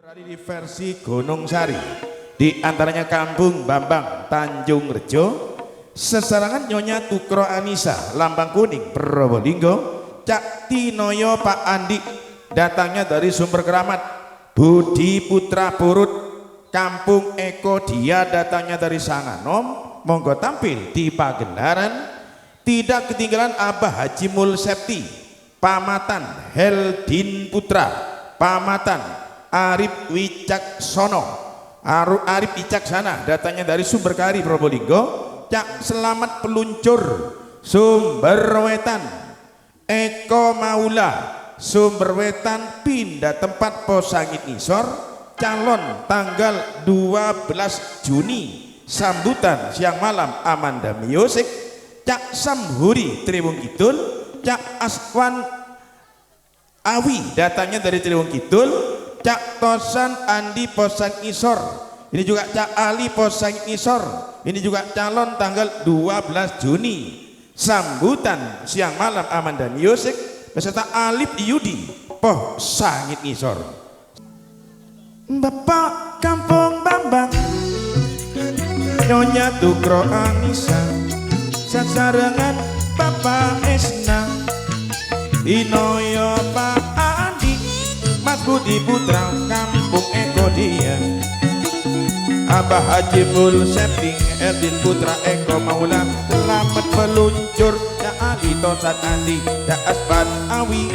Di versi Gunung Sari, di antaranya Kampung Bambang Tanjung Rejo, sesarangan Nyonya Tukro Anissa Lambang Kuning Probolinggo, Cak Tinoyo Pak Andi datangnya dari Sumber Keramat, Budi Putra Purut Kampung Eko dia datangnya dari Sanganom, monggo tampil di Pagendaran. Tidak ketinggalan Abah Haji Mul Septi, Pamatan Heldin Putra, Pamatan Arif Wicaksono, Arif Wicaksana datangnya dari Sumber Kari Probolinggo, Cak Selamat Peluncur Sumber Wetan, Eko Maula Sumber Wetan pindah tempat posangit Nisor, calon tanggal 12 Juni sambutan siang malam Amanda Music, Cak Samhuri Tribun Kidul, Cak Aswan Awi datangnya dari Tribun Kidul, Cak Tosan Andi Posang Isor, ini juga Cak Ali Posang Isor, ini juga calon tanggal 12 Juni sambutan siang malam Amanda Music beserta Alip Yudi Posangit Isor. Bapak Kampung Bambang Nyonya Tukro Anissa sasarangan Bapak Esna Inoyo Pak Andi Mas Budi Putra Kampung Eko dia, Abah Haji Mul Septing Erdin Putra Eko Maula Selamat Peluncur Cak Ali Tosat Andi Cak Aspan Awi.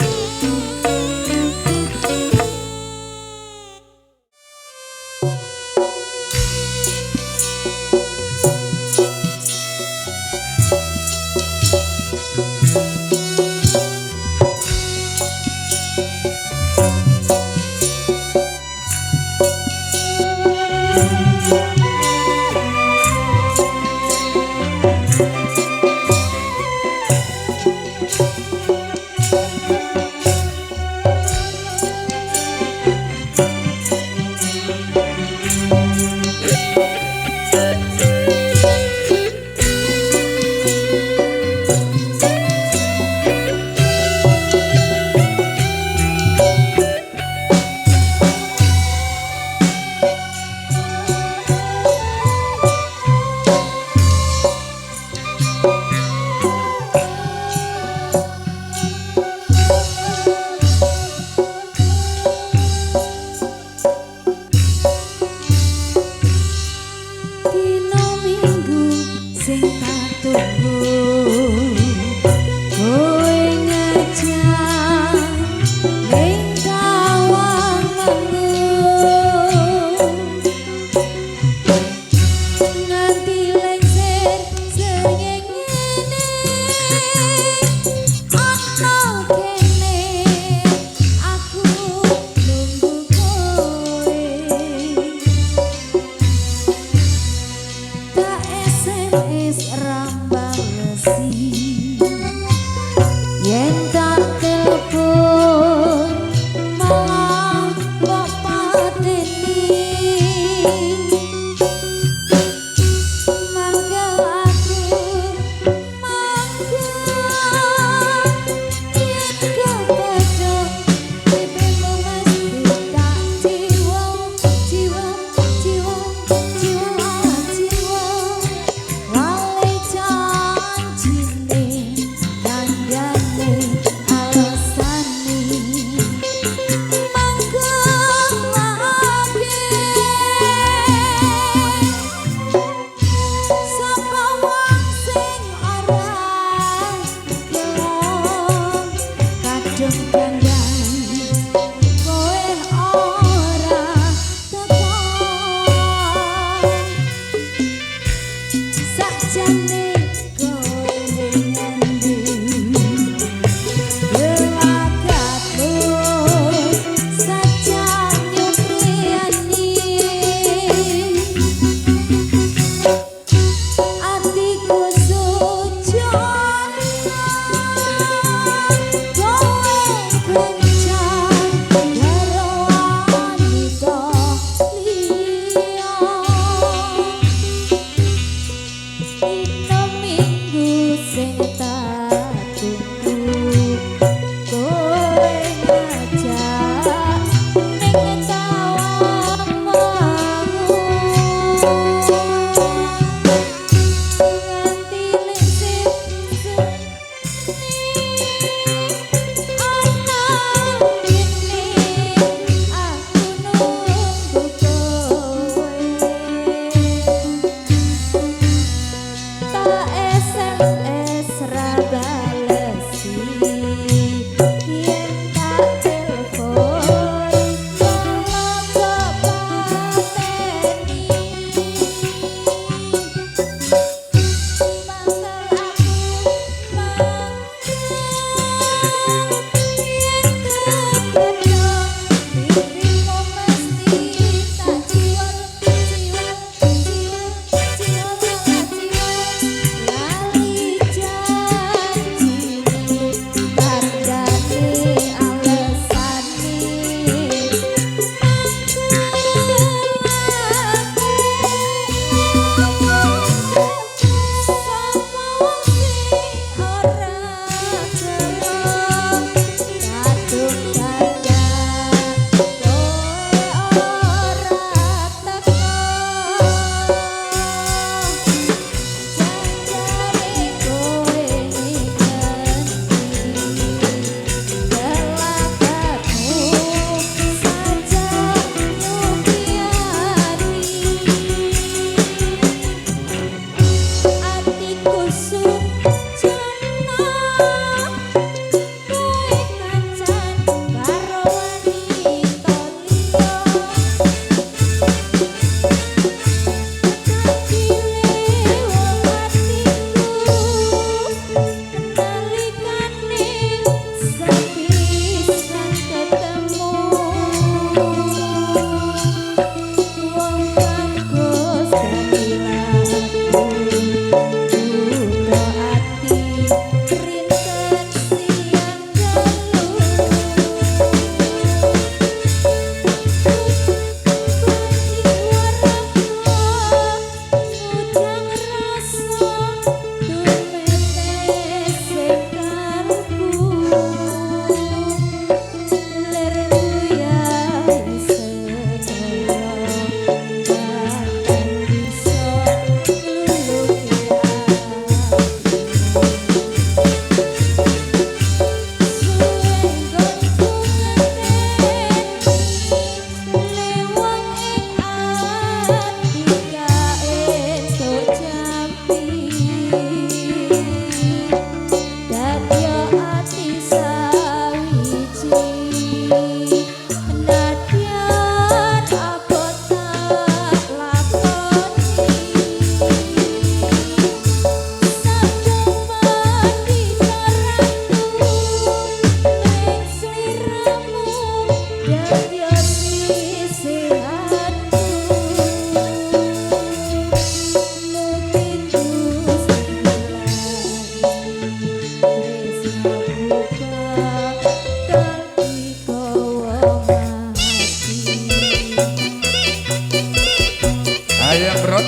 Ayo yang berot,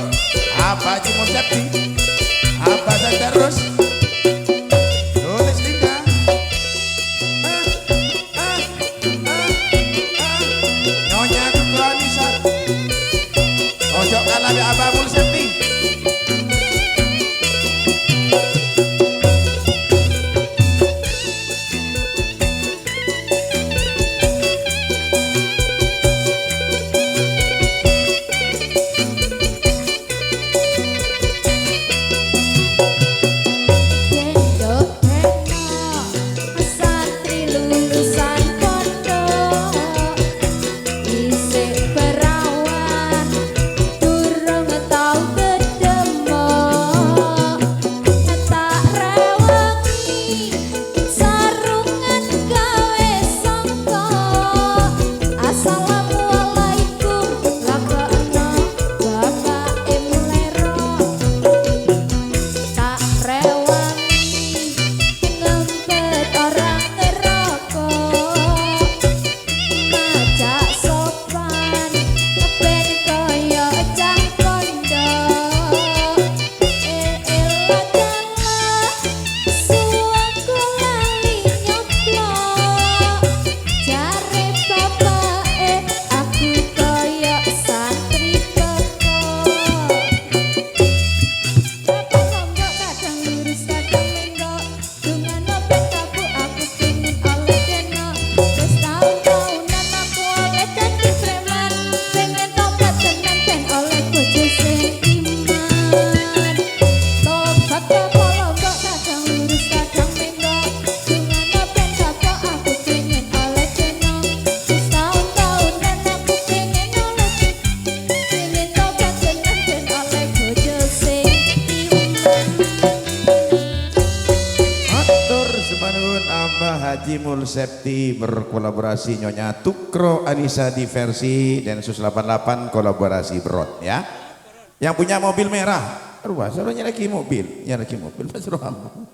apa Haji Mulsepti? Apa saja terus? Tulis lidah. Nyonya Tukro Anissa. Ojo kalah be Abah Mulsepti. Haji Mulsepti berkolaborasi Nyonya Tukro Anissa di versi Densus 88 kolaborasi Brot ya. Yang punya mobil merah, ruas, soalnya lagi mobil, Mas Roham.